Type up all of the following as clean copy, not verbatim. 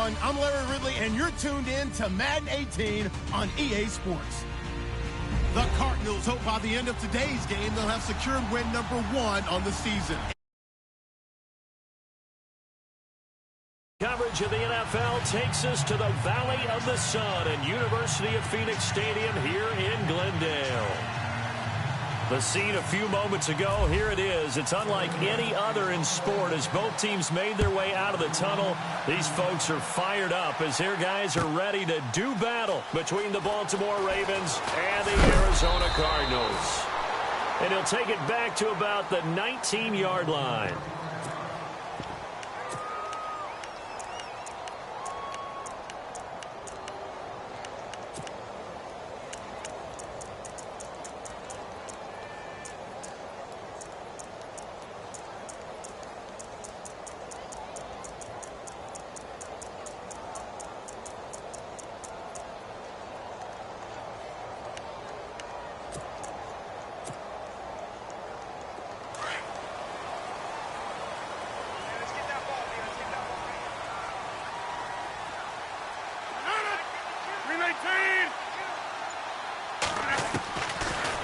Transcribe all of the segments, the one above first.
everyone. I'm Larry Ridley, and you're tuned in to Madden 18 on EA Sports. The Cardinals hope by the end of today's game they'll have secured win number 1 on the season. Coverage of the NFL takes us to the Valley of the Sun and University of Phoenix Stadium here in Glendale. The scene a few moments ago, here it is. It's unlike any other in sport as both teams made their way out of the tunnel. These folks are fired up as their guys are ready to do battle between the Baltimore Ravens and the Arizona Cardinals. And he'll take it back to about the 19-yard line.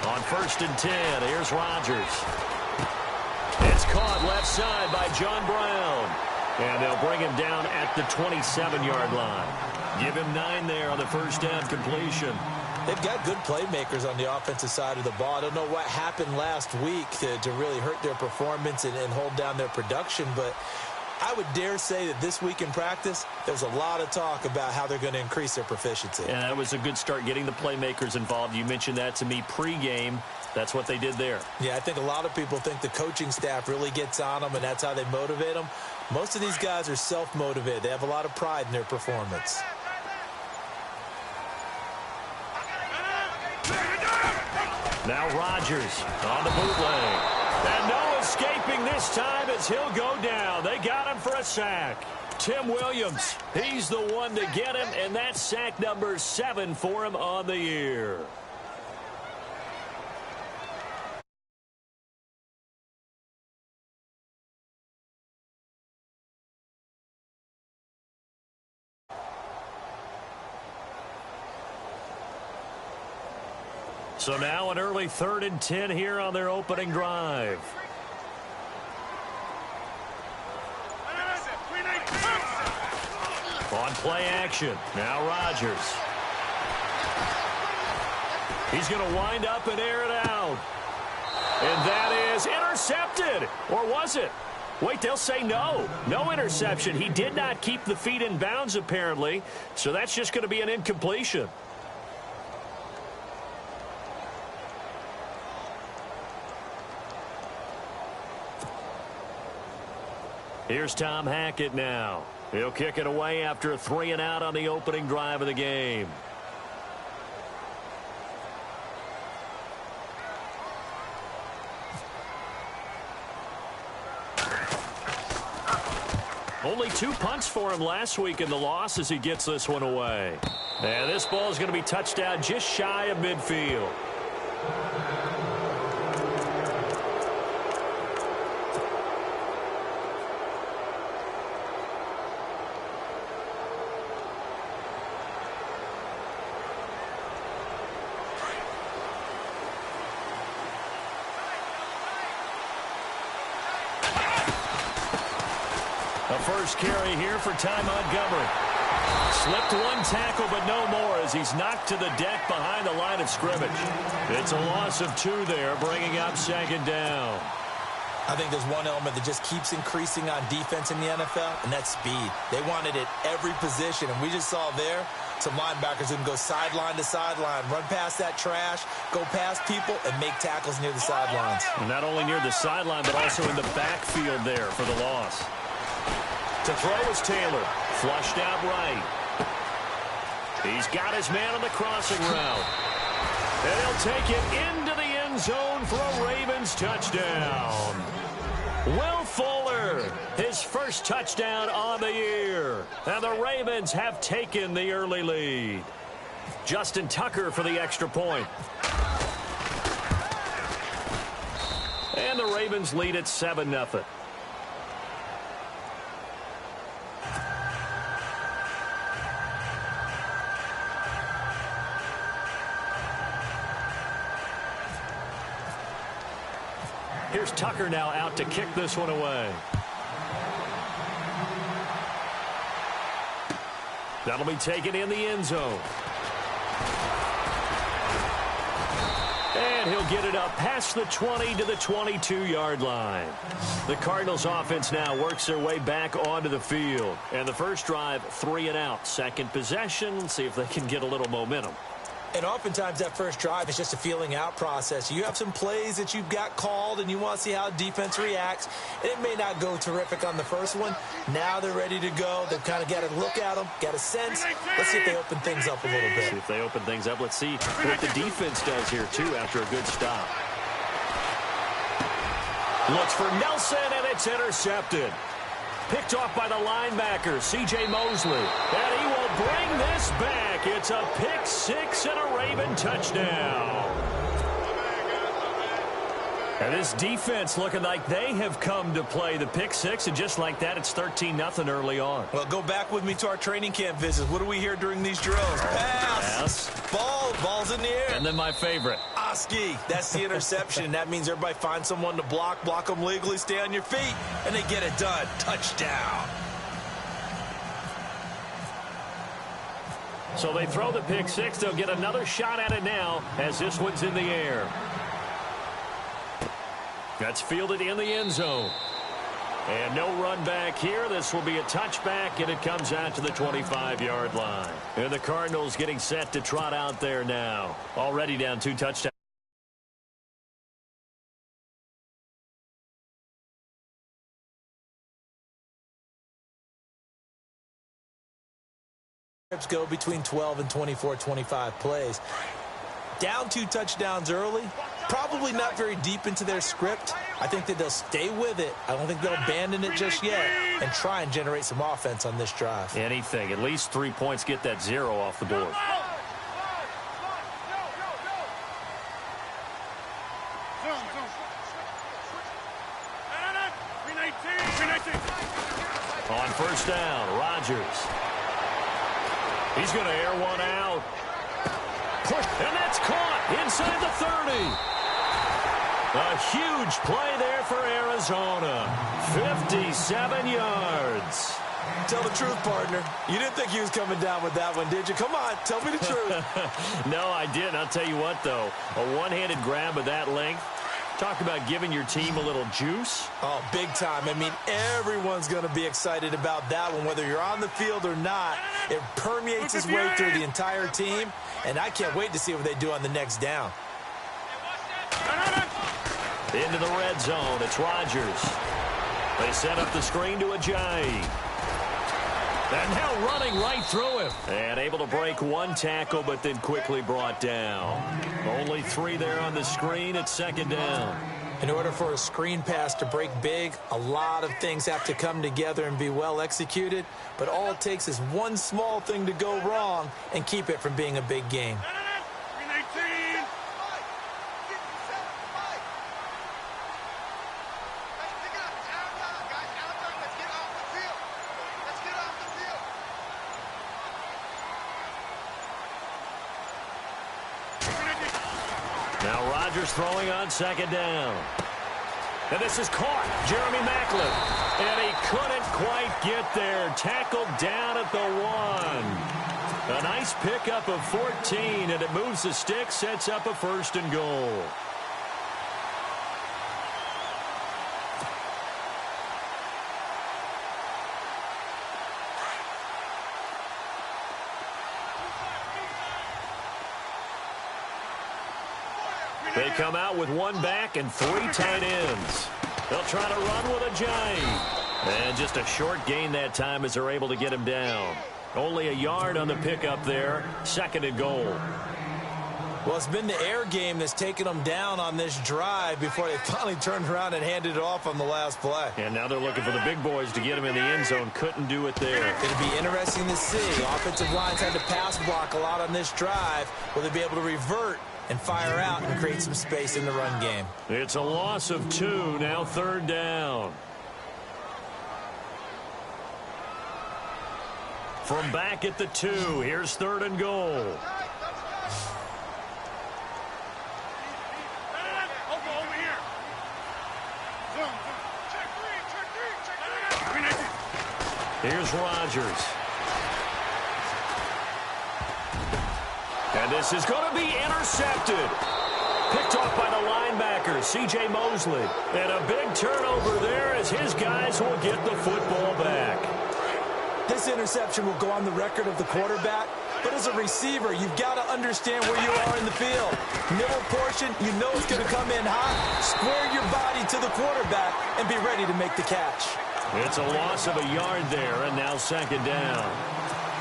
On 1st and 10, here's Rodgers. It's caught left side by John Brown. And they'll bring him down at the 27-yard line. Give him 9 there on the first down completion. They've got good playmakers on the offensive side of the ball. I don't know what happened last week to really hurt their performance and hold down their production, but I would dare say that this week in practice, there's a lot of talk about how they're going to increase their proficiency. And that was a good start getting the playmakers involved. You mentioned that to me pregame. That's what they did there. Yeah, I think a lot of people think the coaching staff really gets on them, and that's how they motivate them. Most of these guys are self-motivated. They have a lot of pride in their performance. Now Rodgers on the bootleg. And no escaping this time as he'll go down. They got him for a sack. Tim Williams, he's the one to get him, and that's sack number 7 for him on the year. So now an early 3rd and 10 here on their opening drive. On play action, now Rodgers. He's going to wind up and air it out. And that is intercepted. Or was it? Wait, they'll say no. No interception. He did not keep the feet in bounds, apparently. So that's just going to be an incompletion. Here's Tom Hackett now. He'll kick it away after a 3 and out on the opening drive of the game. Only 2 punts for him last week in the loss as he gets this one away. And this ball is going to be touched down just shy of midfield. First carry here for Ty Montgomery. Slipped 1 tackle, but no more as he's knocked to the deck behind the line of scrimmage. It's a loss of 2 there, bringing up 2nd down. I think there's one element that just keeps increasing on defense in the NFL, and that's speed. They want it at every position, and we just saw there some linebackers who can go sideline to sideline, run past that trash, go past people, and make tackles near the sidelines. Not only near the sideline, but also in the backfield there for the loss. To throw is Taylor. Flushed out right. He's got his man on the crossing route. And he'll take it into the end zone for a Ravens touchdown. Will Fuller, his first touchdown on the year. And the Ravens have taken the early lead. Justin Tucker for the extra point. And the Ravens lead at 7-0. Here's Tucker now out to kick this one away. That'll be taken in the end zone. And he'll get it up past the 20 to the 22-yard line. The Cardinals offense now works their way back onto the field. And the first drive, 3 and out. Second possession, see if they can get a little momentum. And oftentimes that first drive is just a feeling out process. You have some plays that you've got called and you want to see how defense reacts. And it may not go terrific on the first one. Now they're ready to go. They've kind of got to look at them, got a sense. Let's see if they open things up a little bit. See if they open things up. Let's see what the defense does here, too, after a good stop. Looks for Nelson, and it's intercepted. Picked off by the linebacker, C.J. Mosley. And he will bring this back. It's a pick six and a Raven touchdown. And this defense looking like they have come to play the pick six, and just like that, it's 13-0 early on. Well, go back with me to our training camp visits. What do we hear during these drills? Pass. Ball's in the air. And then my favorite. Oski. That's the interception. That means everybody finds someone to block them legally, stay on your feet, and they get it done. Touchdown. So they throw the pick six. They'll get another shot at it now as this one's in the air. That's fielded in the end zone. And no run back here. This will be a touchback, and it comes out to the 25-yard line. And the Cardinals getting set to trot out there now. Already down 2 touchdowns. Go between 12 and 24, 25 plays. Down 2 touchdowns early. Probably not very deep into their script. I think that they'll stay with it. I don't think they'll abandon it just yet and try and generate some offense on this drive. Anything. At least 3 points. Get that 0 off the board. On first down, Rodgers. He's going to air one out. Push, and that's caught inside the 30. A huge play there for Arizona. 57 yards. Tell the truth, partner. You didn't think he was coming down with that one, did you? Come on, tell me the truth. No, I didn't. I'll tell you what, though. A one-handed grab of that length. Talk about giving your team a little juice. Oh, big time. I mean, everyone's going to be excited about that one, whether you're on the field or not. It permeates its way through the entire team, and I can't wait to see what they do on the next down. Into the red zone. It's Rodgers. They set up the screen to Ajayi. And now running right through him. And able to break one tackle, but then quickly brought down. Only 3 there on the screen. It's second down. In order for a screen pass to break big, a lot of things have to come together and be well executed. But all it takes is one small thing to go wrong and keep it from being a big game. Now Rodgers throwing on second down. And this is caught. Jeremy Maclin. And he couldn't quite get there. Tackled down at the 1. A nice pickup of 14, and it moves the stick, sets up a first and goal. They come out with 1 back and 3 tight ends. They'll try to run with Ajayi. And just a short gain that time as they're able to get him down. Only a yard on the pickup there. Second and goal. Well, it's been the air game that's taken them down on this drive before they finally turned around and handed it off on the last play. And now they're looking for the big boys to get him in the end zone. Couldn't do it there. It'll be interesting to see. Offensive lines had to pass block a lot on this drive. Will they be able to revert and fire out and create some space in the run game? It's a loss of 2. Now third down. From back at the 2, here's third and goal. Here's Rodgers. And this is going to be intercepted. Picked off by the linebacker, C.J. Mosley. And a big turnover there as his guys will get the football back. This interception will go on the record of the quarterback, but as a receiver, you've got to understand where you are in the field. Middle portion, you know it's going to come in hot. Square your body to the quarterback and be ready to make the catch. It's a loss of a yard there, and now second down.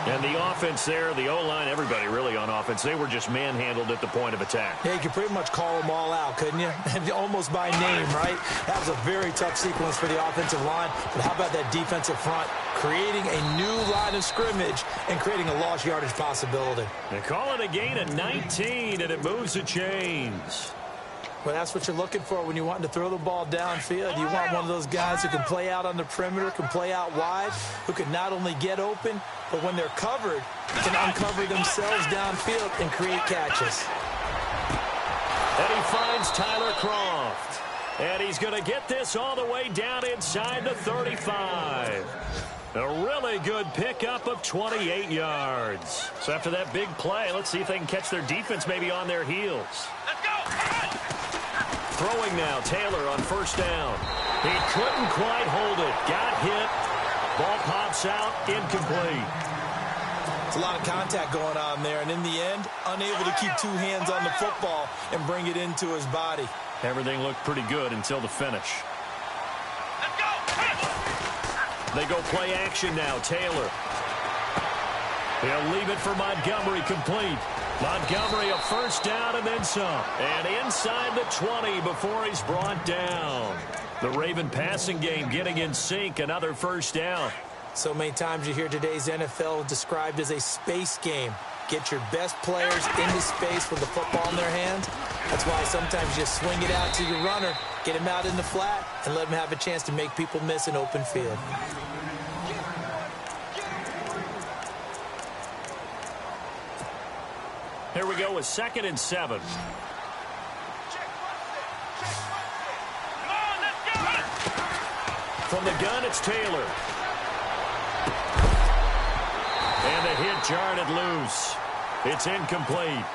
And the offense there, the O-line, everybody really on offense, they were just manhandled at the point of attack. Yeah, you could pretty much call them all out, couldn't you? Almost by name, right? That was a very tough sequence for the offensive line. But how about that defensive front creating a new line of scrimmage and creating a lost yardage possibility? They call it a gain of 19, and it moves the chains. Well, that's what you're looking for when you want to throw the ball downfield. You want one of those guys who can play out on the perimeter, can play out wide, who can not only get open, but when they're covered, can uncover themselves downfield and create catches. And he finds Tyler Kroft. And he's going to get this all the way down inside the 35. A really good pickup of 28 yards. So after that big play, let's see if they can catch their defense maybe on their heels. Let's go! Throwing now, Taylor on first down. He couldn't quite hold it. Got hit. Ball pops out, incomplete. It's a lot of contact going on there, and in the end, unable to keep two hands on the football and bring it into his body. Everything looked pretty good until the finish. Let's go! They go play action now, Taylor. He'll leave it for Montgomery, complete. Montgomery a first down and then some. And inside the 20 before he's brought down. The Raven passing game getting in sync, another first down. So many times you hear today's NFL described as a space game. Get your best players into space with the football in their hands. That's why sometimes you swing it out to your runner, get him out in the flat, and let him have a chance to make people miss an open field. Here we go with 2nd and 7. From the gun, it's Taylor. And the hit jarred it loose. It's incomplete.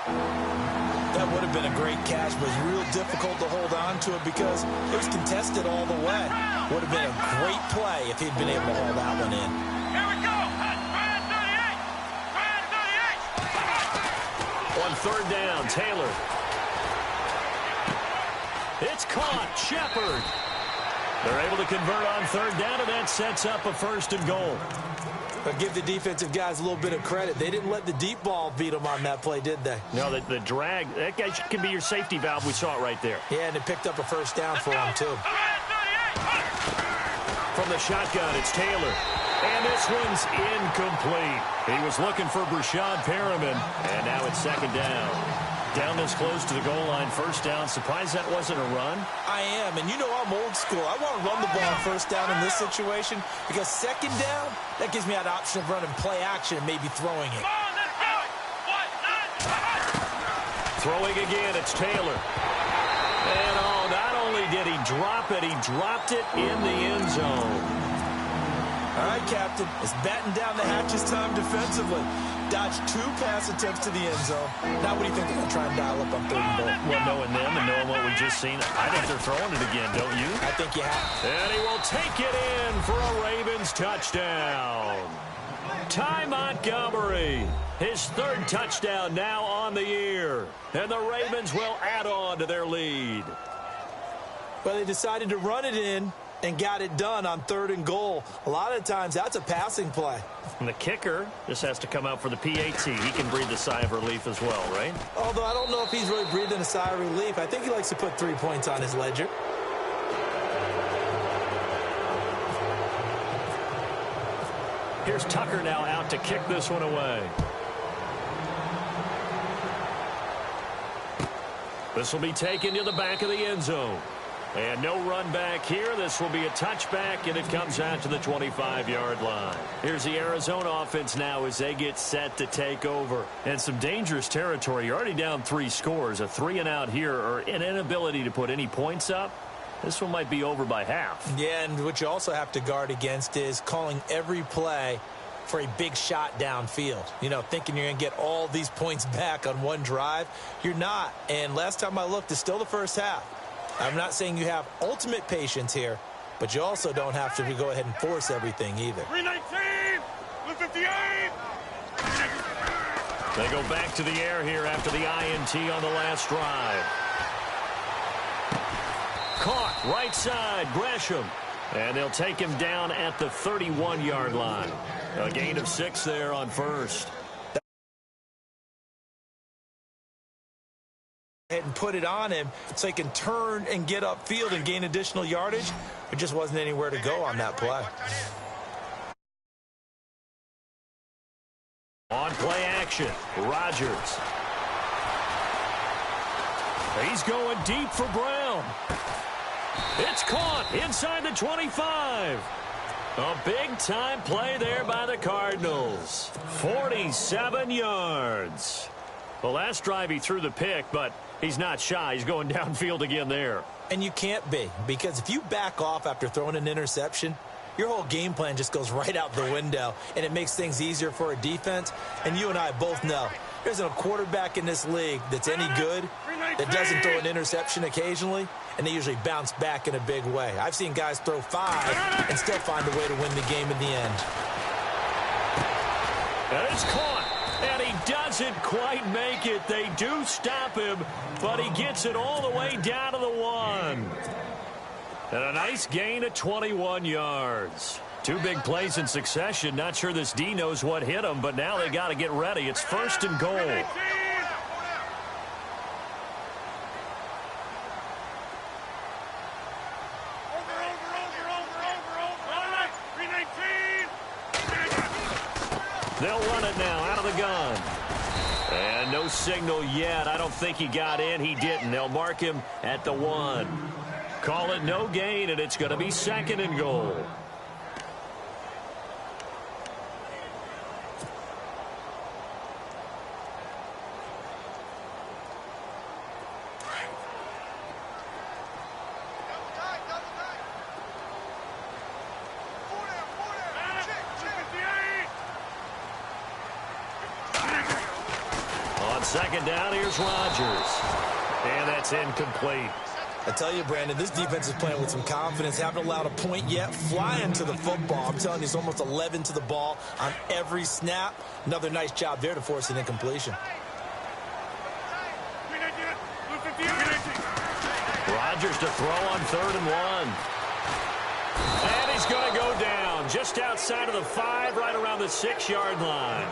That would have been a great catch, but it was real difficult to hold on to it because it was contested all the way. Would have been a great play if he'd been able to hold that one in. Here we go! On third down, Taylor. It's caught. Shepard. They're able to convert on third down, and that sets up a 1st and goal. But give the defensive guys a little bit of credit. They didn't let the deep ball beat them on that play, did they? No, the drag, that guy can be your safety valve. We saw it right there. Yeah, and it picked up a first down for him, too. From the shotgun, it's Taylor. And this one's incomplete. He was looking for Brashad Perriman, and now it's 2nd down. Down this close to the goal line, first down. Surprised that wasn't a run? I am, and you know I'm old school. I want to run the ball on first down in this situation because 2nd down, that gives me that option of running play action and maybe throwing it. Throwing again, it's Taylor. And not only did he drop it, he dropped it in the end zone. All right, Captain, it's batten down the hatches time defensively. Dodged 2 pass attempts to the end zone. Now what do you think they're going to try and dial up on 3rd and goal? Well, knowing them and knowing what we just seen, I think they're throwing it again, don't you? I think you have. And he will take it in for a Ravens touchdown. Ty Montgomery, his 3rd touchdown now on the year. And the Ravens will add on to their lead. Well, they decided to run it in and got it done on 3rd and goal. A lot of times, that's a passing play. And the kicker just has to come out for the PAT. He can breathe a sigh of relief as well, right? Although I don't know if he's really breathing a sigh of relief. I think he likes to put 3 points on his ledger. Here's Tucker now out to kick this one away. This will be taken to the back of the end zone. And no run back here. This will be a touchback, and it comes out to the 25-yard line. Here's the Arizona offense now as they get set to take over. And some dangerous territory. You're already down 3 scores. A 3-and-out here or an inability to put any points up. This one might be over by half. Yeah, and what you also have to guard against is calling every play for a big shot downfield. You know, thinking you're going to get all these points back on one drive. You're not. And last time I looked, it's still the first half. I'm not saying you have ultimate patience here, but you also don't have to go ahead and force everything either. 319, 158. They go back to the air here after the INT on the last drive. Caught right side, Gresham. And they'll take him down at the 31-yard line. A gain of 6 there on first. And put it on him so he can turn and get upfield and gain additional yardage. There just wasn't anywhere to go on that play. On play action, Rodgers. He's going deep for Brown. It's caught inside the 25. A big-time play there by the Cardinals. 47 yards. The last drive he threw the pick, but he's not shy. He's going downfield again there. And you can't be, because if you back off after throwing an interception, your whole game plan just goes right out the window, and it makes things easier for a defense. And you and I both know there isn't a quarterback in this league that's any good that doesn't throw an interception occasionally, and they usually bounce back in a big way. I've seen guys throw 5 and still find a way to win the game in the end. And it's caught, and he doesn't quite make it. They do stop him, but he gets it all the way down to the 1. And a nice gain of 21 yards. 2 big plays in succession. Not sure this D knows what hit him, but now they got to get ready. It's 1st and goal. They'll run it now out of the gun. And no signal yet. I don't think he got in. He didn't. They'll mark him at the 1. Call it no gain, and it's going to be 2nd and goal. On 2nd down, here's Rodgers. And that's incomplete. I tell you, Brandon, this defense is playing with some confidence. Haven't allowed a point yet. Flying to the football. I'm telling you, it's almost 11 to the ball on every snap. Another nice job there to force an incompletion. Rodgers to throw on 3rd and 1. And he's going to go down just outside of the 5, right around the 6-yard line.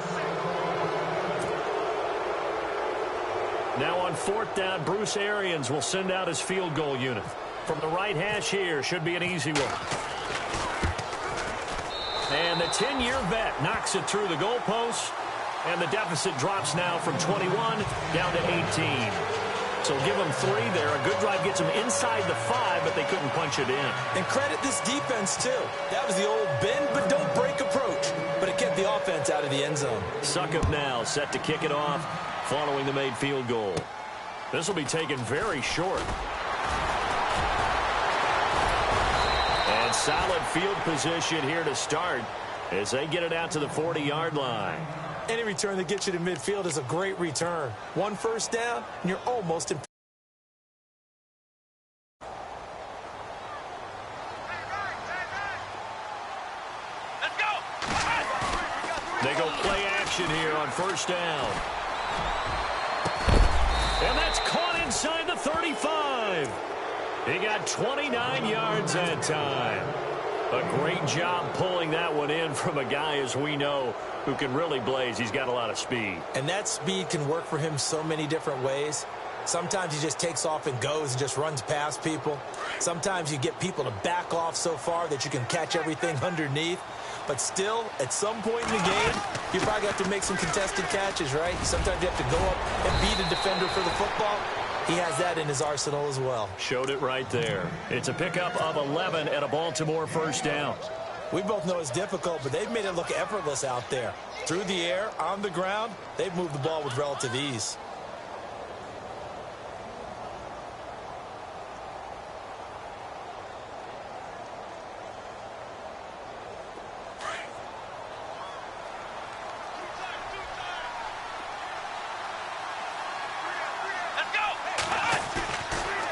Now on 4th down, Bruce Arians will send out his field goal unit. From the right hash here, should be an easy one. And the 10-year vet knocks it through the goalpost, and the deficit drops now from 21 down to 18. So give them 3 there. A good drive gets them inside the 5, but they couldn't punch it in. And credit this defense, too. That was the old bend but don't break approach, but it kept the offense out of the end zone. Succop now set to kick it off following the made field goal. This will be taken very short. And solid field position here to start as they get it out to the 40-yard line. Any return that gets you to midfield is a great return. 1 first down, and you're almost in. Let's go. They go play action here on 1st down. And that's caught inside the 35. He got 29 yards that time. A great job pulling that one in from a guy, as we know, who can really blaze. He's got a lot of speed. And that speed can work for him so many different ways. Sometimes he just takes off and goes and just runs past people. Sometimes you get people to back off so far that you can catch everything underneath. But still, at some point in the game, you probably have to make some contested catches, right? Sometimes you have to go up and beat a defender for the football. He has that in his arsenal as well. Showed it right there. It's a pickup of 11 at a Baltimore 1st down. We both know it's difficult, but they've made it look effortless out there. Through the air, on the ground, they've moved the ball with relative ease.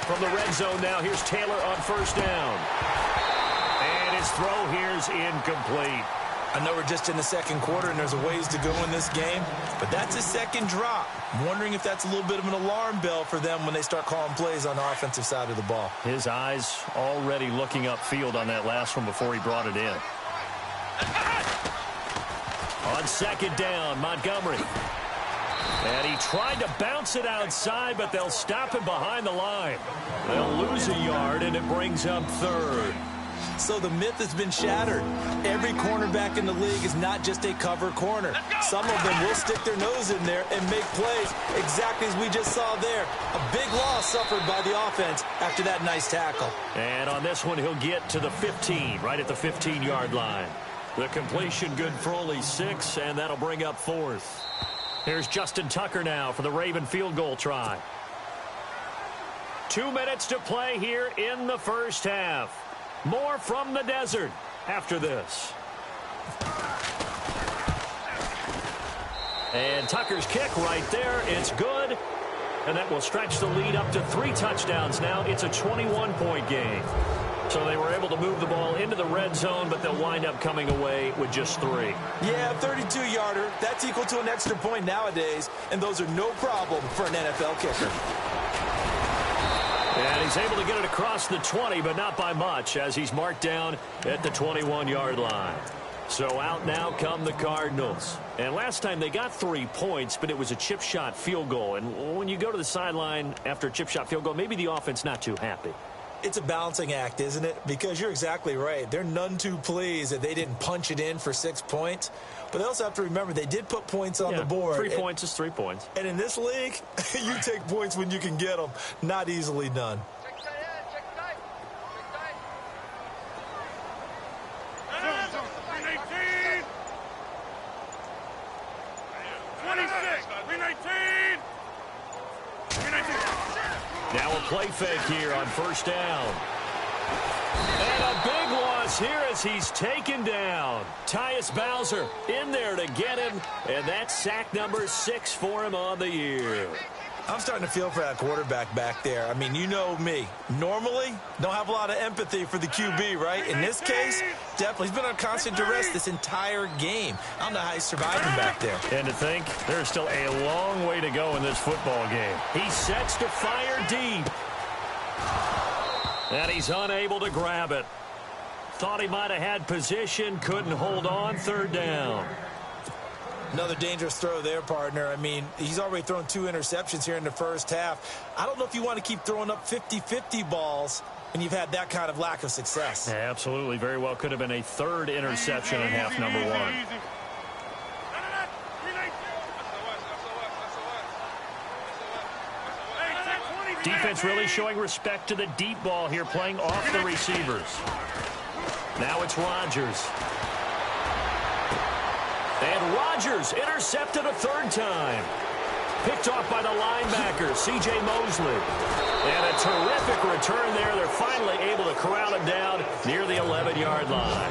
From the red zone now, here's Taylor on first down. And his throw here's incomplete. I know we're just in the second quarter and there's a ways to go in this game, but that's a second drop. I'm wondering if that's a little bit of an alarm bell for them when they start calling plays on the offensive side of the ball. His eyes already looking upfield on that last one before he brought it in. On second down, Montgomery. And he tried to bounce it outside, but they'll stop him behind the line. They'll lose a yard, and it brings up third. So the myth has been shattered. Every cornerback in the league is not just a cover corner. Some of them will stick their nose in there and make plays exactly as we just saw there. A big loss suffered by the offense after that nice tackle. And on this one, he'll get to the 15, right at the 15-yard line. The completion good for only 6, and that'll bring up fourth. Here's Justin Tucker now for the Raven field goal try. 2 minutes to play here in the first half. More from the desert after this. And Tucker's kick right there. It's good. And that will stretch the lead up to 3 touchdowns now. It's a 21-point game. So they were able to move the ball into the red zone, but they'll wind up coming away with just 3. Yeah, 32-yarder. That's equal to an extra point nowadays, and those are no problem for an NFL kicker. And he's able to get it across the 20, but not by much, as he's marked down at the 21-yard line. So out now come the Cardinals. And last time they got 3 points, but it was a chip shot field goal. And when you go to the sideline after a chip shot field goal, maybe the offense not too happy. It's a balancing act, isn't it? Because you're exactly right. They're none too pleased that they didn't punch it in for 6 points. But they also have to remember they did put points on the board. 3 points is 3 points. And in this league, you take points when you can get them. Not easily done. Now a play fake here on first down. And a big loss here as he's taken down. Tyus Bowser in there to get him, and that's sack number 6 for him on the year. I'm starting to feel for that quarterback back there. I mean, you know me. Normally, don't have a lot of empathy for the QB, right? In this case, definitely. He's been on constant duress this entire game. I don't know how he's surviving back there. And to think, there's still a long way to go in this football game. He sets to fire deep. And he's unable to grab it. Thought he might have had position, couldn't hold on, third down. Another dangerous throw there, partner. I mean, he's already thrown 2 interceptions here in the first half. I don't know if you want to keep throwing up 50-50 balls when you've had that kind of lack of success. Yeah, absolutely. Very well could have been a 3rd interception in half number 1. Defense really showing respect to the deep ball here, playing off the receivers. Now it's Rodgers. And Rodgers intercepted a 3rd time. Picked off by the linebacker, C.J. Mosley. And a terrific return there. They're finally able to corral him down near the 11-yard line.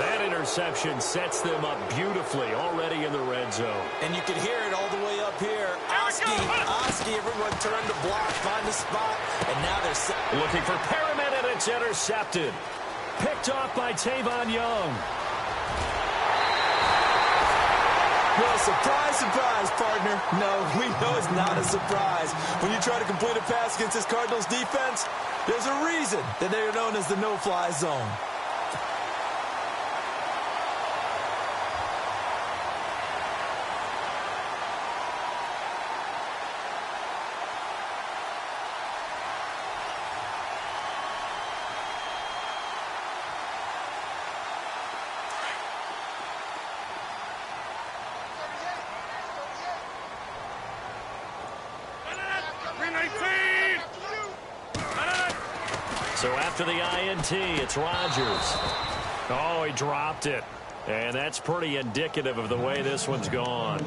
That interception sets them up beautifully already in the red zone. And you can hear it all the way up here. Oski, everyone turned to block, find the spot, and now they're set. Looking for Perriman, and it's intercepted. Picked off by Tavon Young. Well, surprise, surprise, partner. No, we know it's not a surprise. When you try to complete a pass against this Cardinals defense, there's a reason that they are known as the no-fly zone. So after the INT, it's Rodgers. Oh, he dropped it. And that's pretty indicative of the way this one's gone.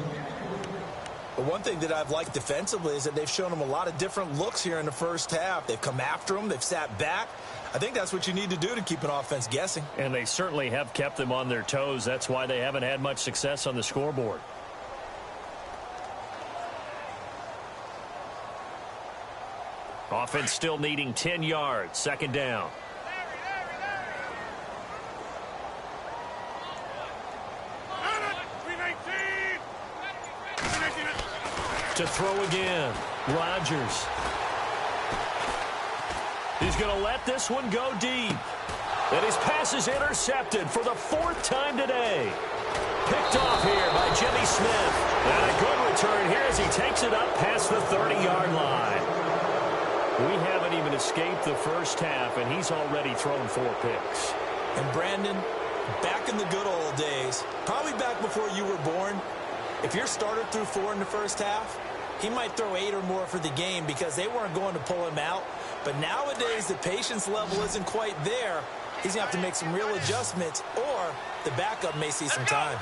But one thing that I've liked defensively is that they've shown them a lot of different looks here in the first half. They've come after them. They've sat back. I think that's what you need to do to keep an offense guessing. And they certainly have kept them on their toes. That's why they haven't had much success on the scoreboard. Offense still needing 10 yards. Second down. To throw again. Rodgers. He's going to let this one go deep. And his pass is intercepted for the 4th time today. Picked off here by Jimmy Smith. And a good return here as he takes it up past the 30-yard line. We haven't even escaped the first half, and he's already thrown 4 picks. And Brandon, back in the good old days, probably back before you were born, if your starter threw 4 in the first half, he might throw 8 or more for the game because they weren't going to pull him out. But nowadays, the patience level isn't quite there. He's going to have to make some real adjustments, or the backup may see some time.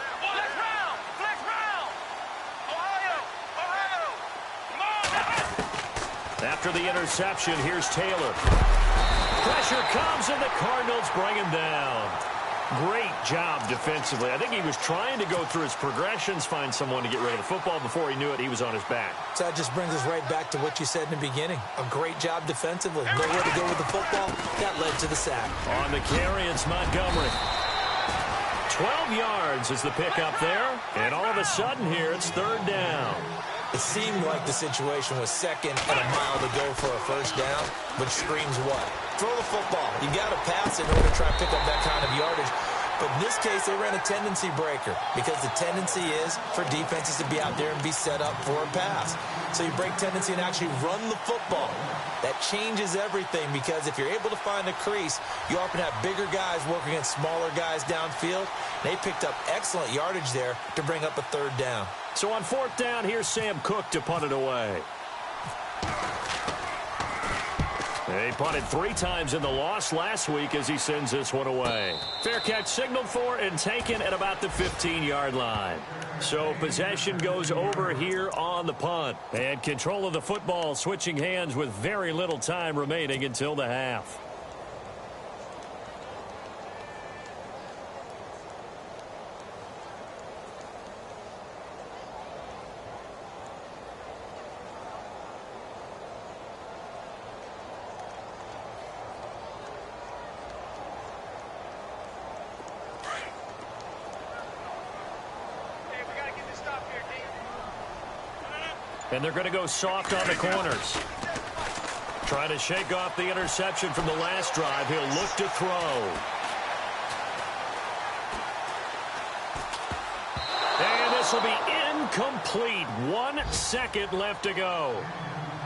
After the interception, here's Taylor. Pressure comes, and the Cardinals bring him down. Great job defensively. I think he was trying to go through his progressions, find someone to get rid of the football. Before he knew it, he was on his back. So that just brings us right back to what you said in the beginning. A great job defensively. Nowhere to go with the football. That led to the sack. On the carry, it's Montgomery. 12 yards is the pickup there. And all of a sudden here, it's 3rd down. It seemed like the situation was 2nd and a mile to go for a 1st down, but screams what? Throw the football. You got to pass in order to try and pick up that kind of yardage. But in this case, they ran a tendency breaker because the tendency is for defenses to be out there and be set up for a pass. So you break tendency and actually run the football. That changes everything because if you're able to find a crease, you often have bigger guys working against smaller guys downfield. They picked up excellent yardage there to bring up a 3rd down. So on 4th down, here's Sam Cook to punt it away. He punted 3 times in the loss last week as he sends this one away. Fair catch signaled for and taken at about the 15-yard line. So possession goes over here on the punt. And control of the football switching hands with very little time remaining until the half. And they're going to go soft on the corners. Trying to shake off the interception from the last drive. He'll look to throw. And this will be incomplete. 1 second left to go.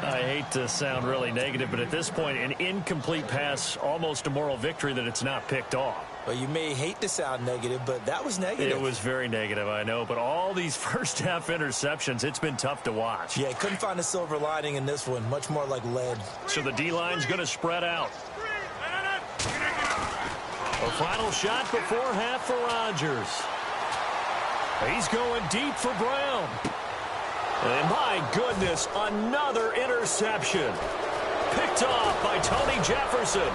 I hate to sound really negative, but at this point, an incomplete pass, almost a moral victory that it's not picked off. Well, you may hate to sound negative, but that was negative. It was very negative, I know. But all these first-half interceptions, it's been tough to watch. Yeah, couldn't find a silver lining in this one. Much more like lead. So the D-line's going to spread out. A final shot before half for Rodgers. He's going deep for Brown. And my goodness, another interception. Picked off by Tony Jefferson.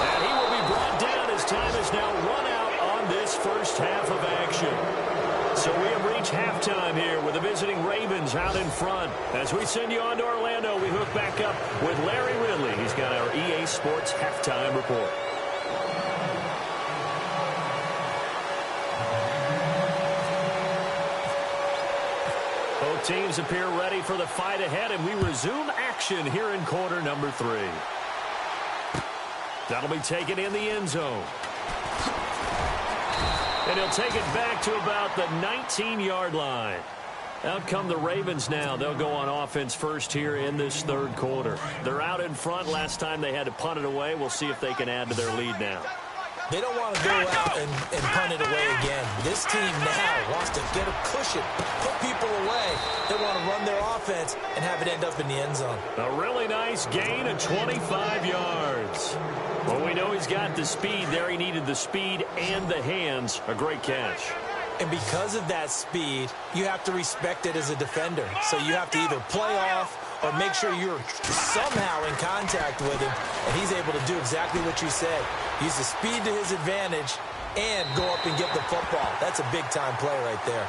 And he will be brought down as time is now run out on this first half of action. So we have reached halftime here with the visiting Ravens out in front. As we send you on to Orlando, we hook back up with Larry Ridley. He's got our EA Sports halftime report. Both teams appear ready for the fight ahead, and we resume action here in quarter number 3. That'll be taken in the end zone. And he'll take it back to about the 19-yard line. Out come the Ravens now. They'll go on offense first here in this third quarter. They're out in front. Last time they had to punt it away. We'll see if they can add to their lead now. They don't want to go out and punt it away again. This team now wants to get a cushion, put people away. They want to run their offense and have it end up in the end zone. A really nice gain of 25 yards. Well, we know he's got the speed there. He needed the speed and the hands. A great catch. And because of that speed, you have to respect it as a defender. So you have to either play off or make sure you're somehow in contact with him, and he's able to do exactly what you said. Use the speed to his advantage and go up and get the football. That's a big-time play right there.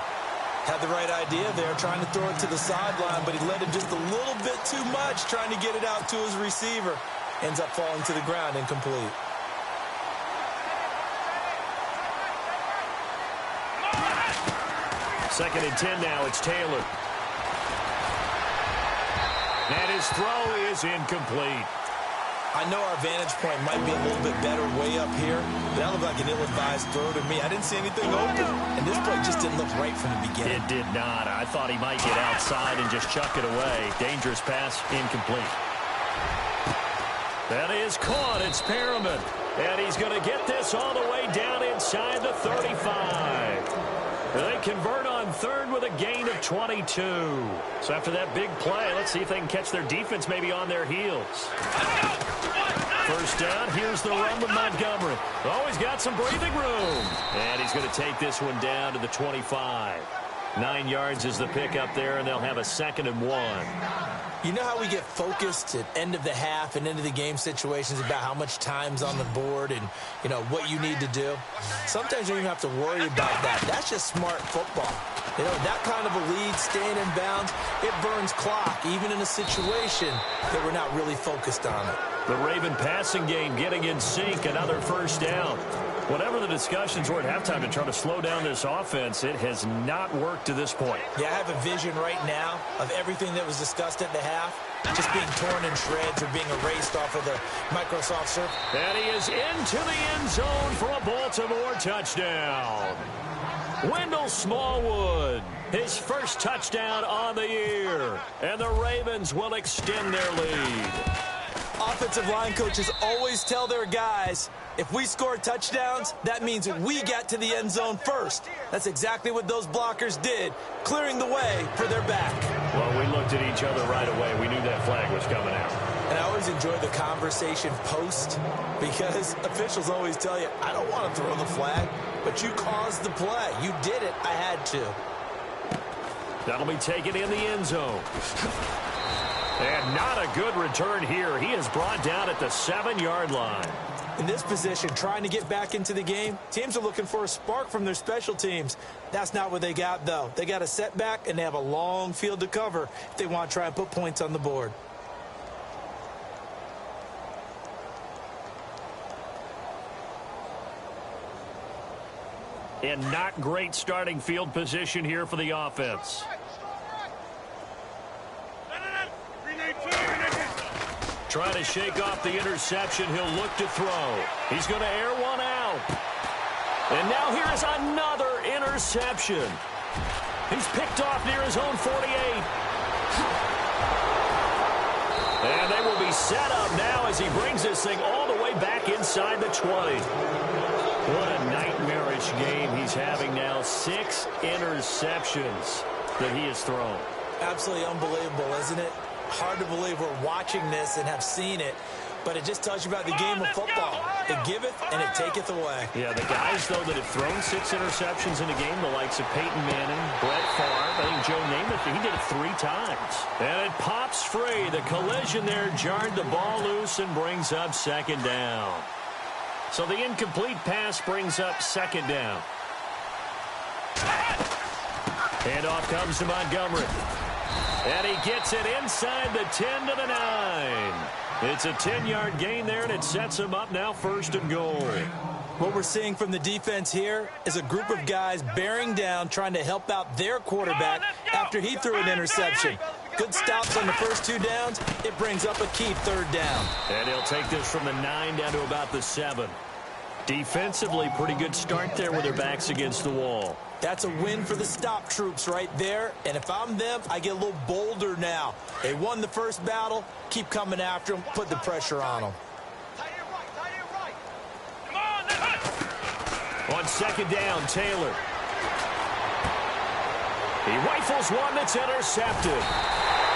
Had the right idea there, trying to throw it to the sideline, but he led him just a little bit too much, trying to get it out to his receiver. Ends up falling to the ground, incomplete. Second and 10 now, it's Taylor. And his throw is incomplete. I know our vantage point might be a little bit better way up here, but that looked like an ill-advised throw to me. I didn't see anything open, and this play just didn't look right from the beginning. It did not. I thought he might get outside and just chuck it away. Dangerous pass, incomplete. That is caught. It's Perriman. And he's going to get this all the way down inside the 35. They convert on third with a gain of 22. So after that big play, let's see if they can catch their defense maybe on their heels. First down, here's the run with Montgomery. Oh, he's got some breathing room. And he's going to take this one down to the 25. 9 yards is the pickup there, and they'll have a 2nd and 1. You know how we get focused at end of the half and end of the game situations about how much time's on the board and, you know, what you need to do? Sometimes you don't even have to worry about that. That's just smart football. You know, that kind of a lead, staying in bounds, it burns clock, even in a situation that we're not really focused on it. The Raven passing game getting in sync, another first down. Whatever the discussions were at halftime to try to slow down this offense, it has not worked to this point. Yeah, I have a vision right now of everything that was discussed at the half just being torn in shreds or being erased off of the Microsoft Surface. And he is into the end zone for a Baltimore touchdown. Wendell Smallwood, his first touchdown on the year. And the Ravens will extend their lead. Offensive line coaches always tell their guys, if we score touchdowns, that means we got to the end zone first. That's exactly what those blockers did, clearing the way for their back. Well, we looked at each other right away. We knew that flag was coming out. And I always enjoy the conversation post because officials always tell you, I don't want to throw the flag, but you caused the play. You did it. I had to. That'll be taken in the end zone. And not a good return here. He is brought down at the 7-yard line. In this position, trying to get back into the game, teams are looking for a spark from their special teams. That's not what they got, though. They got a setback, and they have a long field to cover if they want to try and put points on the board. And not great starting field position here for the offense. Trying to shake off the interception. He'll look to throw. He's going to air one out. And now here is another interception. He's picked off near his own 48. And they will be set up now as he brings this thing all the way back inside the 20. What a nightmarish game he's having now. 6 interceptions that he has thrown. Absolutely unbelievable, isn't it? Hard to believe we're watching this and have seen it, but it just tells you about the game of football. It giveth and it taketh away. Yeah, the guys, though, that have thrown 6 interceptions in a game, the likes of Peyton Manning, Brett Favre, I think Joe Namath, he did it 3 times. And it pops free. The collision there jarred the ball loose and brings up 2nd down. So the incomplete pass brings up 2nd down. Handoff comes to Montgomery. And he gets it inside the 10 to the 9. It's a 10-yard gain there, and it sets him up now 1st and goal. What we're seeing from the defense here is a group of guys bearing down, trying to help out their quarterback after he threw an interception. Good stops on the first 2 downs. It brings up a key 3rd down. And he'll take this from the 9 down to about the 7. Defensively, pretty good start there with their backs against the wall. That's a win for the stop troops right there. And if I'm them, I get a little bolder now. They won the first battle. Keep coming after them. Put the pressure on them. On 2nd down, Taylor. He rifles one that's intercepted.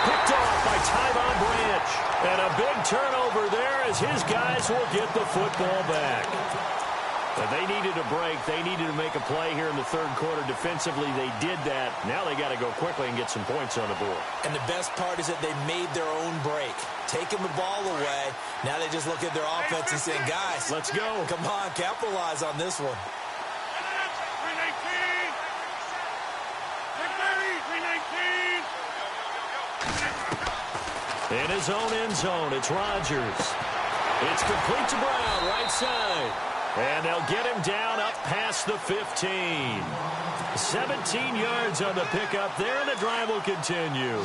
Picked off by Tyvon Branch. And a big turnover there as his guys will get the football back. But they needed a break. They needed to make a play here in the 3rd quarter. Defensively, they did that. Now they got to go quickly and get some points on the board. And the best part is that they made their own break. Taking the ball away. Now they just look at their offense and saying, guys, let's go. Come on, capitalize on this one. In his own end zone, it's Rodgers. It's complete to Brown, right side. And they'll get him down up past the 15. 17 yards on the pickup there, and the drive will continue.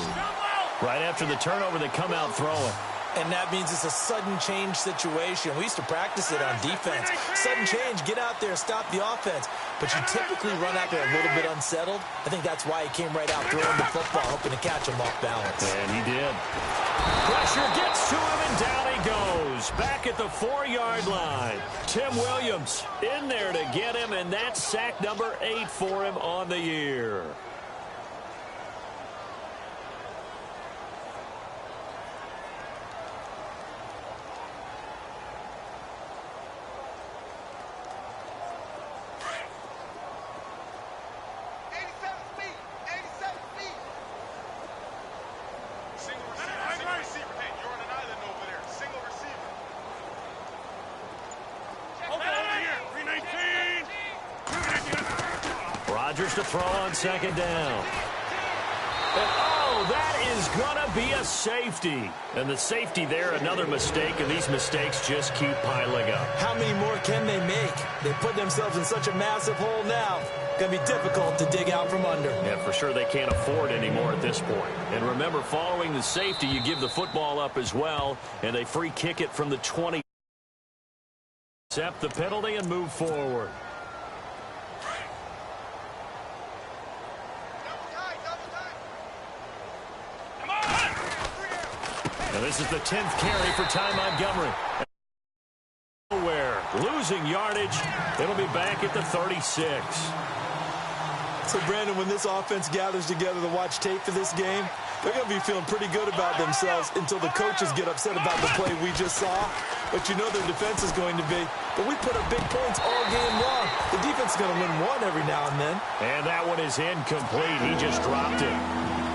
Right after the turnover, they come out throwing. And that means it's a sudden change situation. We used to practice it on defense. Sudden change, get out there, stop the offense. But you typically run out there a little bit unsettled. I think that's why he came right out throwing the football, hoping to catch him off balance. And he did. Pressure gets to him, and down he goes. Back at the 4-yard line. Tim Williams in there to get him, and that's sack number 8 for him on the year. Rodgers to throw on second down. And, oh, that is going to be a safety. And the safety there, another mistake, and these mistakes just keep piling up. How many more can they make? They put themselves in such a massive hole now. Going to be difficult to dig out from under. Yeah, for sure they can't afford anymore at this point. And remember, following the safety, you give the football up as well, and they free kick it from the 20. Accept the penalty and move forward. And this is the 10th carry for Ty Montgomery. Nowhere. Losing yardage. It'll be back at the 36. So, Brandon, when this offense gathers together to watch tape for this game, they're going to be feeling pretty good about themselves until the coaches get upset about the play we just saw. But you know their defense is going to be. But we put up big points all game long. The defense is going to win one every now and then. And that one is incomplete. He just dropped it.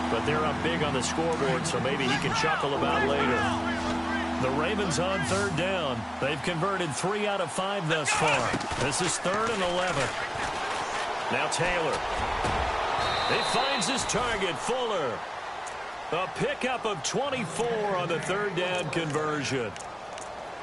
But they're up big on the scoreboard, so maybe he can chuckle about later. The Ravens on third down. They've converted 3 out of 5 thus far. This is 3rd and 11. Now Taylor. He finds his target, Fuller. A pickup of 24 on the 3rd down conversion.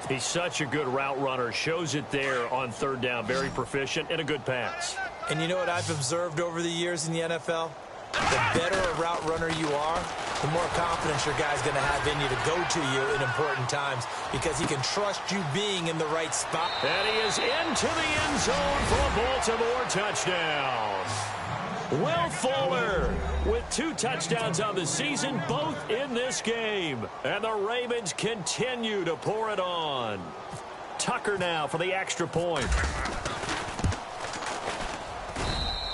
He's such a good route runner. Shows it there on 3rd down. Very proficient and a good pass. And you know what I've observed over the years in the NFL? The better a route runner you are, the more confidence your guy's going to have in you to go to you in important times because he can trust you being in the right spot. And he is into the end zone for a Baltimore touchdown. Will Fuller with 2 touchdowns on the season, both in this game. And the Ravens continue to pour it on. Tucker now for the extra point.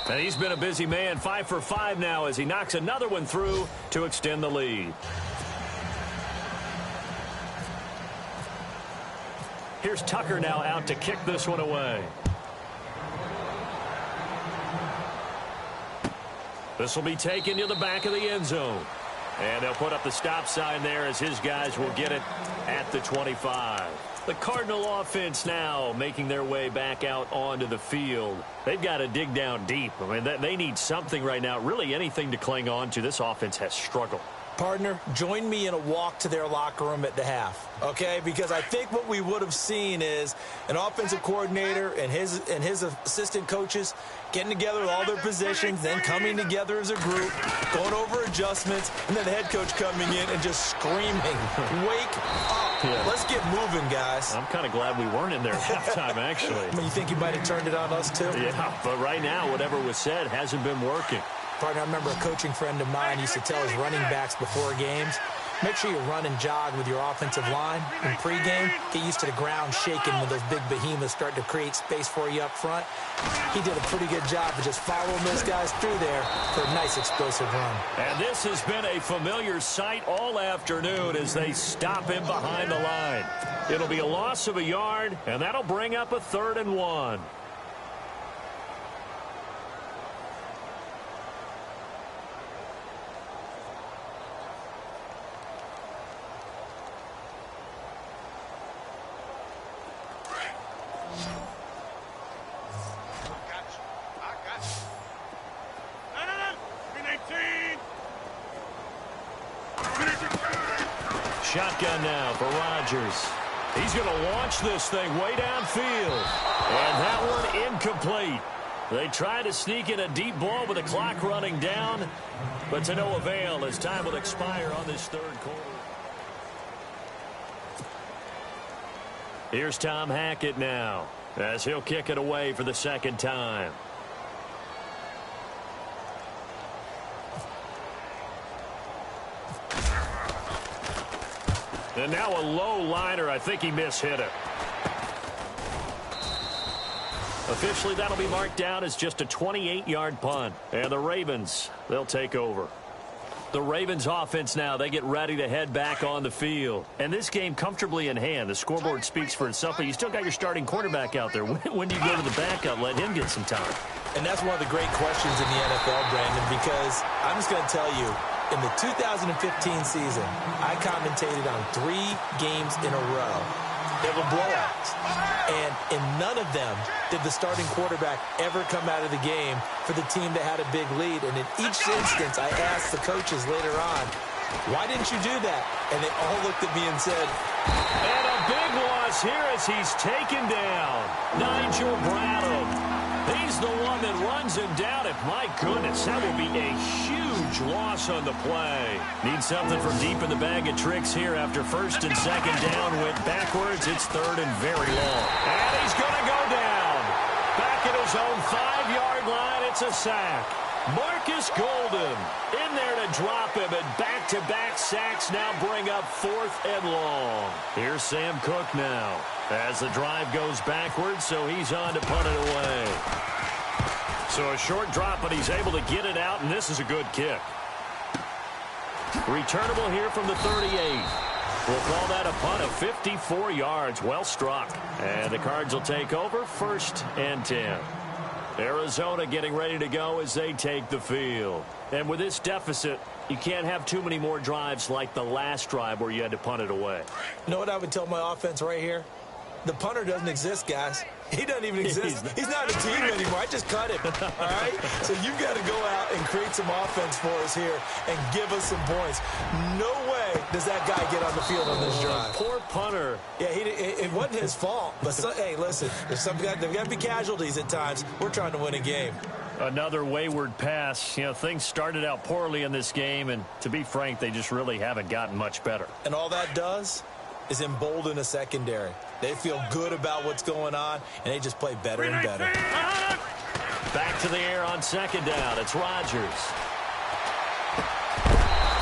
And he's been a busy man, 5 for 5 now as he knocks another one through to extend the lead. Here's Tucker now out to kick this one away. This will be taken to the back of the end zone. And they'll put up the stop sign there as his guys will get it at the 25. The Cardinal offense now making their way back out onto the field. They've got to dig down deep. I mean, they need something right now, really anything to cling on to. This offense has struggled. Partner, join me in a walk to their locker room at the half, okay? Because I think what we would have seen is an offensive coordinator and his assistant coaches getting together with all their positions, then coming together as a group, going over adjustments, and then the head coach coming in and just screaming, wake up. Yeah. Let's get moving, guys. I'm kind of glad we weren't in there at halftime, actually. I mean, you think he might have turned it on us, too? Yeah, but right now, whatever was said hasn't been working. Partner, I remember a coaching friend of mine used to tell his running backs before games, make sure you run and jog with your offensive line. In pregame, get used to the ground shaking when those big behemoths start to create space for you up front. He did a pretty good job of just following those guys through there for a nice explosive run. And this has been a familiar sight all afternoon as they stop him behind the line. It'll be a loss of a yard, and that'll bring up a 3rd and 1. Shotgun now for Rodgers. He's going to launch this thing way downfield. And that one incomplete. They try to sneak in a deep ball with the clock running down, but to no avail as time will expire on this third quarter. Here's Tom Hackett now as he'll kick it away for the second time. And now a low liner. I think he mishit it. Officially, that'll be marked down as just a 28-yard punt. And the Ravens, they'll take over. The Ravens offense now, they get ready to head back on the field. And this game comfortably in hand. The scoreboard speaks for itself, but you still got your starting quarterback out there. When do you go to the backup, let him get some time? And that's one of the great questions in the NFL, Brandon, because I'm just going to tell you, in the 2015 season, I commentated on 3 games in a row. They were blowouts. And in none of them did the starting quarterback ever come out of the game for the team that had a big lead. And in each instance, I asked the coaches later on, why didn't you do that? And they all looked at me and said, and a big loss here as he's taken down. Nigel Bradham. He's the one that runs him down. And my goodness, that will be a huge loss on the play. Need something from deep in the bag of tricks here after first and second down went backwards. It's third and very long. And he's going to go down. Back at his own 5-yard line, it's a sack. Marcus Golden in there to drop him, and back-to-back sacks now bring up 4th and long. Here's Sam Cook now as the drive goes backwards, so he's on to punt it away. So a short drop, but he's able to get it out, and this is a good kick. Returnable here from the 38. We'll call that a punt of 54 yards. Well struck. And the Cards will take over 1st and 10. Arizona getting ready to go as they take the field. And with this deficit, you can't have too many more drives like the last drive where you had to punt it away. You know what I would tell my offense right here? The punter doesn't exist, guys. He doesn't even exist. He's not a team anymore. I just cut him. All right? So you've got to go out and create some offense for us here and give us some points. No way does that guy get on the field on this drive. Poor punter. Yeah, it wasn't his fault. But, hey, listen, there's got to be casualties at times. We're trying to win a game. Another wayward pass. You know, things started out poorly in this game, and to be frank, they just really haven't gotten much better. And all that does is embolden a secondary. They feel good about what's going on, and they just play better and better. Back to the air on second down. It's Rodgers.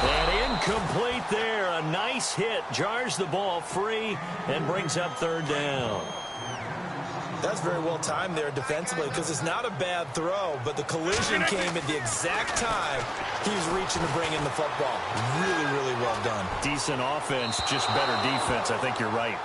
And incomplete there. A nice hit. Jars the ball free and brings up 3rd down. That's very well timed there defensively because it's not a bad throw, but the collision came at the exact time he was reaching to bring in the football. Really, really well done. Decent offense, just better defense. I think you're right.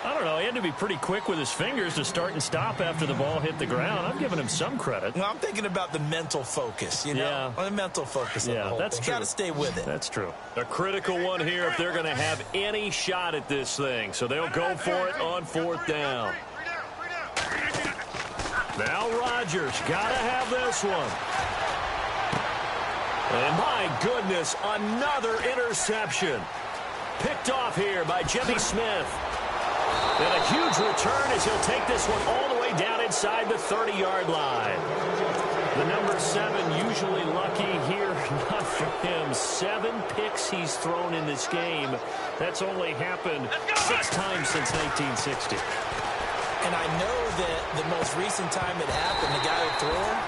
I don't know. He had to be pretty quick with his fingers to start and stop after the ball hit the ground. I'm giving him some credit. Well, I'm thinking about the mental focus, you know? Yeah. The mental focus. Yeah, that's true. Got to stay with it. That's true. A critical one here if they're going to have any shot at this thing. So they'll go for it on 4th down. Now Rodgers got to have this one. And my goodness, another interception. Picked off here by Jimmy Smith. And a huge return as he'll take this one all the way down inside the 30-yard line. The number 7 usually lucky here. Not for him. 7 picks he's thrown in this game. That's only happened 6 times since 1960. And I know that the most recent time it happened, the guy who threw him,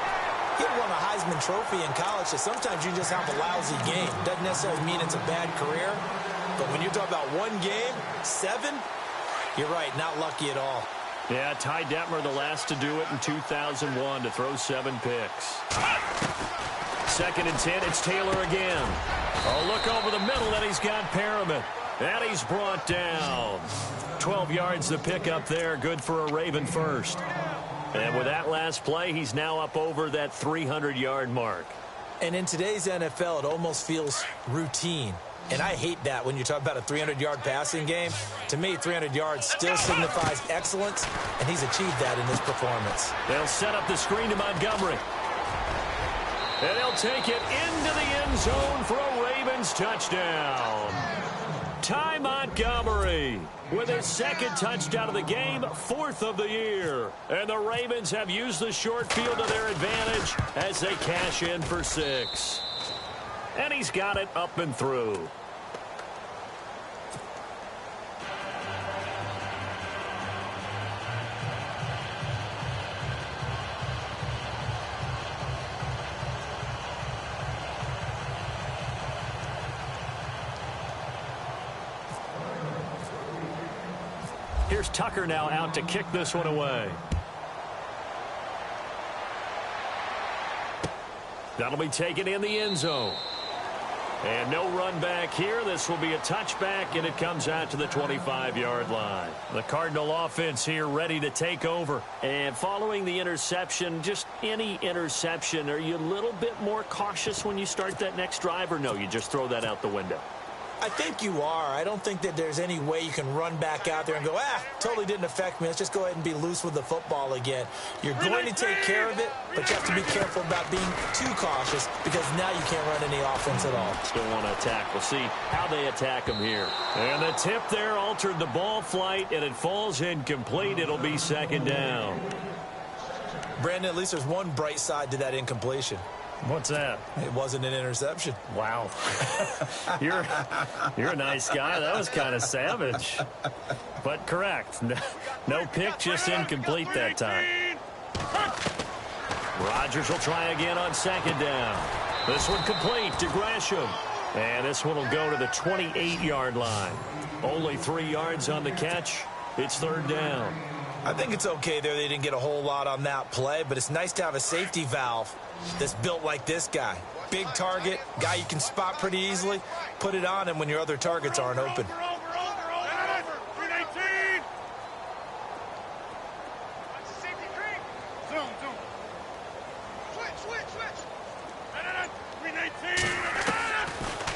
he had won a Heisman Trophy in college, so sometimes you just have a lousy game. Doesn't necessarily mean it's a bad career. But when you're talking about one game, 7, you're right, not lucky at all. Yeah, Ty Detmer, the last to do it in 2001, to throw 7 picks. 2nd and 10, it's Taylor again. Oh, look over the middle, and he's got Perriman. And he's brought down. 12 yards the pick up there, good for a Raven first. And with that last play, he's now up over that 300-yard mark. And in today's NFL, it almost feels routine. And I hate that when you talk about a 300-yard passing game. To me, 300 yards still signifies excellence, and he's achieved that in this performance. They'll set up the screen to Montgomery. And they'll take it into the end zone for a Ravens touchdown. Ty Montgomery with his second touchdown of the game, 4th of the year. And the Ravens have used the short field to their advantage as they cash in for 6. And he's got it up and through. Here's Tucker now out to kick this one away. That'll be taken in the end zone. And no run back here. This will be a touchback, and it comes out to the 25-yard line. The Cardinal offense here ready to take over. And following the interception, just any interception, are you a little bit more cautious when you start that next drive, or no, you just throw that out the window? I think you are. I don't think that there's any way you can run back out there and go, totally didn't affect me. Let's just go ahead and be loose with the football again. You're going to take care of it, but you have to be careful about being too cautious because now you can't run any offense at all. Still want to attack. We'll see how they attack him here. And the tip there altered the ball flight, and it falls incomplete. It'll be 2nd down. Brandon, at least there's one bright side to that incompletion. What's that? It wasn't an interception. Wow. You're a nice guy. That was kind of savage. But correct. No pick, just incomplete that time. Rodgers will try again on 2nd down. This one complete to Gresham. And this one will go to the 28-yard line. Only 3 yards on the catch. It's 3rd down. I think it's okay there. They didn't get a whole lot on that play, but it's nice to have a safety valve that's built like this guy. Big target, guy you can spot pretty easily. Put it on him when your other targets aren't open.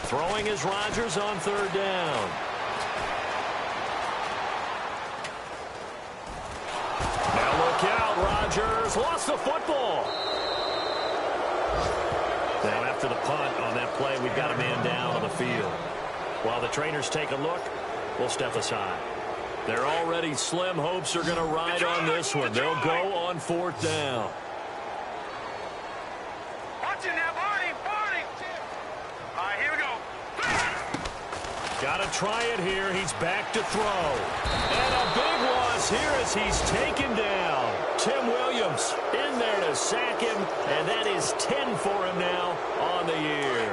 Throwing is Rodgers on 3rd down. Now look out, Rodgers lost the football. Now after the punt on that play, we've got a man down on the field. While the trainers take a look, we'll step aside. They're already slim hopes are going to ride on this one. They'll go on 4th down. Watch it now, Barney. All right, here we go. Got to try it here. He's back to throw. And a big loss here as he's taken down. Tim Williams in there to sack him, and that is 10 for him now on the year.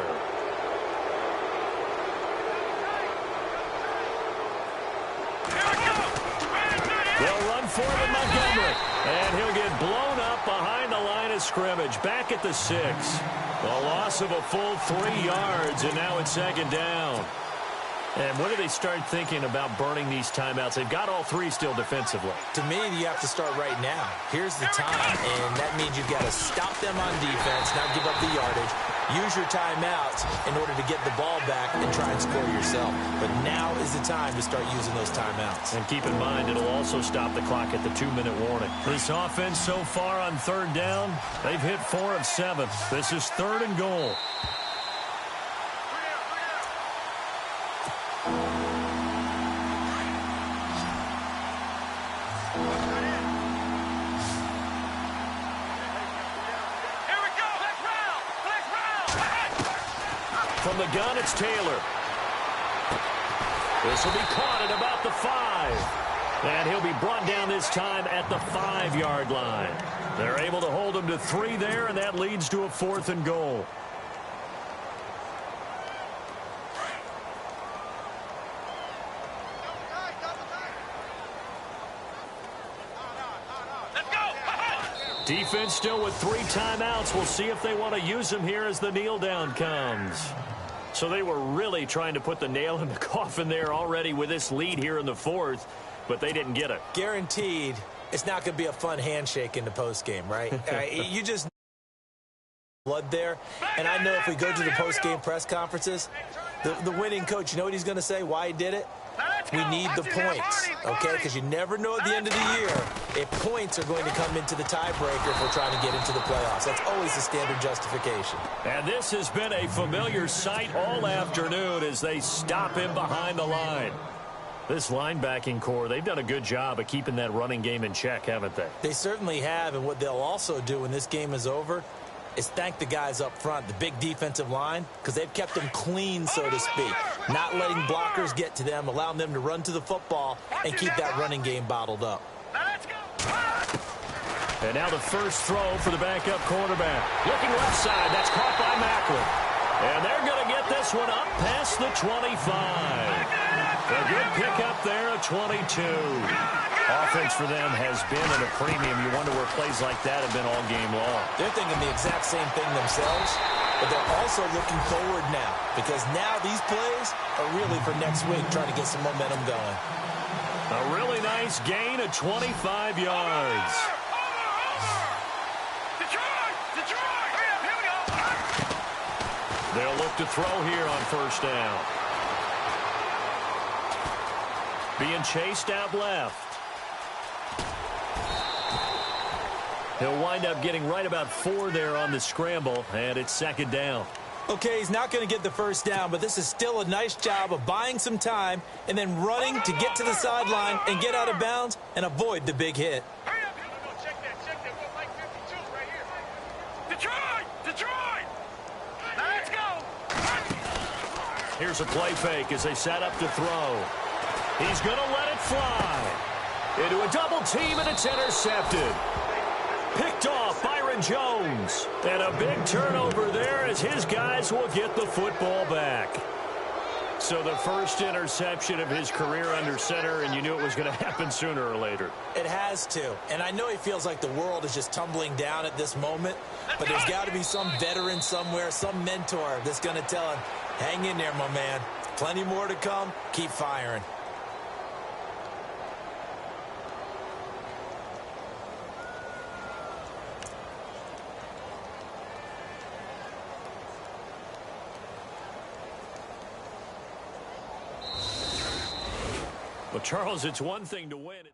They'll run for it in Montgomery, and he'll get blown up behind the line of scrimmage. Back at the 6. A loss of a full 3 yards, and now it's 2nd down. And when do they start thinking about burning these timeouts? They've got all 3 still defensively. To me, you have to start right now. Here's the time, and that means you've got to stop them on defense, not give up the yardage. Use your timeouts in order to get the ball back and try and score yourself. But now is the time to start using those timeouts. And keep in mind, it'll also stop the clock at the 2-minute warning. This offense so far on 3rd down, they've hit 4 of 7. This is 3rd and goal. From the gun, it's Taylor. This will be caught at about the 5. And he'll be brought down this time at the 5-yard line. They're able to hold him to 3 there, and that leads to a 4th and goal. Defense still with 3 timeouts. We'll see if they want to use them here as the kneel down comes. So they were really trying to put the nail in the coffin there already with this lead here in the 4th, but they didn't get it. Guaranteed it's not going to be a fun handshake in the postgame, right? You just blood there. And I know if we go to the postgame press conferences, the winning coach, you know what he's going to say, why he did it? We need the points, okay? Because you never know at the end of the year if points are going to come into the tiebreaker if we're trying to get into the playoffs. That's always the standard justification. And this has been a familiar sight all afternoon as they stop him behind the line. This linebacking core, they've done a good job of keeping that running game in check, haven't they? They certainly have, and what they'll also do when this game is over is thank the guys up front, the big defensive line, because they've kept them clean, so to speak, not letting blockers get to them, allowing them to run to the football and keep that running game bottled up. And now the first throw for the backup quarterback. Looking left side, that's caught by Macklin. And they're going to get this one up past the 25. A good pickup there at 22. Offense for them has been at a premium. You wonder where plays like that have been all game long. They're thinking the exact same thing themselves, but they're also looking forward now because now these plays are really for next week, trying to get some momentum going. A really nice gain of 25 yards. They'll look to throw here on first down. Being chased out left. He'll wind up getting right about 4 there on the scramble, and it's second down. Okay, he's not going to get the first down, but this is still a nice job of buying some time and then running to get to the sideline and get out of bounds and avoid the big hit. Here's a play fake as they set up to throw. He's going to let it fly. Into a double team, and it's intercepted. Picked off Byron Jones. And a big turnover there as his guys will get the football back. So the first interception of his career under center, and you knew it was going to happen sooner or later. It has to. And I know he feels like the world is just tumbling down at this moment, but there's got to be some veteran somewhere, some mentor that's going to tell him, hang in there, my man. Plenty more to come. Keep firing. Well, Charles, it's one thing to win it.